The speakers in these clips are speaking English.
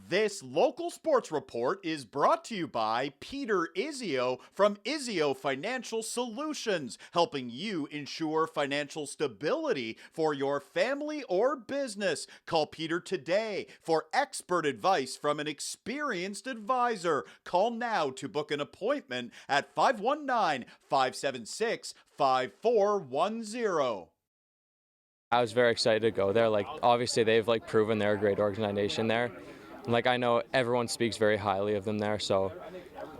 This local sports report is brought to you by Peter Izzio from Izzio Financial Solutions, helping you ensure financial stability for your family or business. Call Peter today for expert advice from an experienced advisor. Call now to book an appointment at 519-576-5410. I was very excited to go there. Obviously they've proven they're a great organization there. I know everyone speaks very highly of them there, so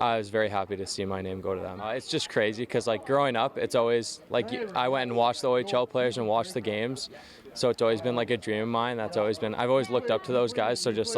I was very happy to see my name go to them. It's just crazy because growing up, it's always I went and watched the OHL players and watched the games, so it's always been a dream of mine. I've always looked up to those guys, so just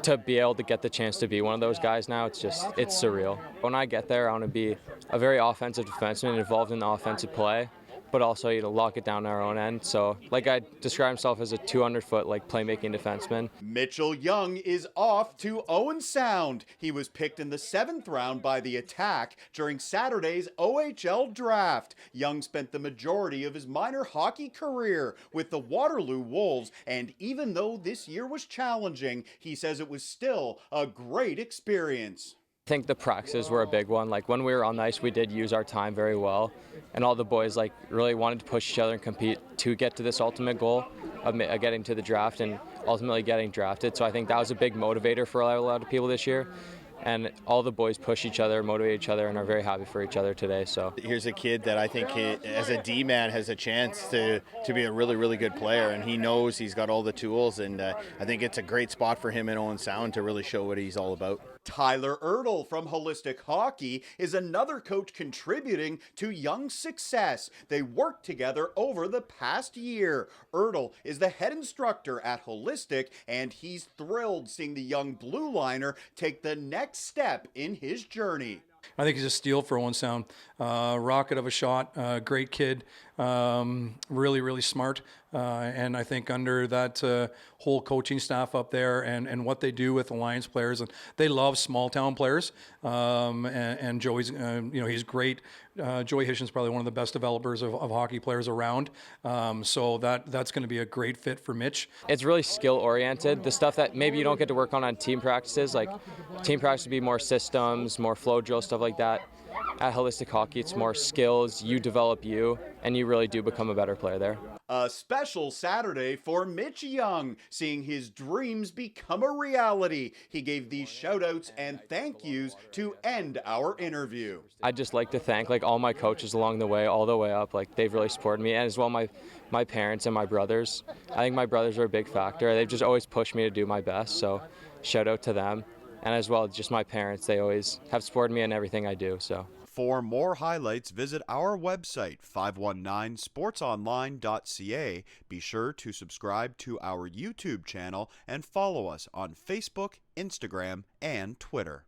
to be able to get the chance to be one of those guys now, it's surreal. When I get there, I want to be a very offensive defenseman involved in the offensive play, but also lock it down our own end. So I describe myself as a 200-foot playmaking defenseman. Mitchell Young is off to Owen Sound. He was picked in the 7th round by the Attack during Saturday's OHL Draft. Young spent the majority of his minor hockey career with the Waterloo Wolves, and even though this year was challenging, he says it was still a great experience. I think the practices were a big one. When we were on the ice, we did use our time very well, and all the boys really wanted to push each other and compete to get to this ultimate goal of getting to the draft and ultimately getting drafted. So I think that was a big motivator for a lot of people this year. And all the boys push each other, motivate each other, and are very happy for each other today. So here's a kid that I think as a D-man has a chance to be a really, really good player, and he knows he's got all the tools, and I think it's a great spot for him in Owen Sound to really show what he's all about. Tyler Ertl from Holistic Hockey is another coach contributing to Young's success. They worked together over the past year. Ertl is the head instructor at Holistic, and he's thrilled seeing the young blue liner take the next step in his journey. I think he's a steal for Owen Sound. Rocket of a shot, great kid, really, really smart. And I think under that whole coaching staff up there and what they do with Alliance players, and they love small town players. And Joey's, he's great. Joey Hishen's probably one of the best developers of hockey players around. So that's going to be a great fit for Mitch. It's really skill oriented. The stuff that maybe you don't get to work on team practices, team practice would be more systems, more flow drill, stuff like that. At Holistic Hockey, it's more skills. You develop you, and you really do become a better player there. A special Saturday for Mitch Young, seeing his dreams become a reality. He gave these shout-outs and thank yous to end our interview. I'd just like to thank all my coaches along the way, all the way up. They've really supported me, and as well my parents and my brothers. I think my brothers are a big factor. They've just always pushed me to do my best, so shout out to them. And as well, just my parents, they always have supported me in everything I do. So, for more highlights, visit our website, 519sportsonline.ca. Be sure to subscribe to our YouTube channel and follow us on Facebook, Instagram, and Twitter.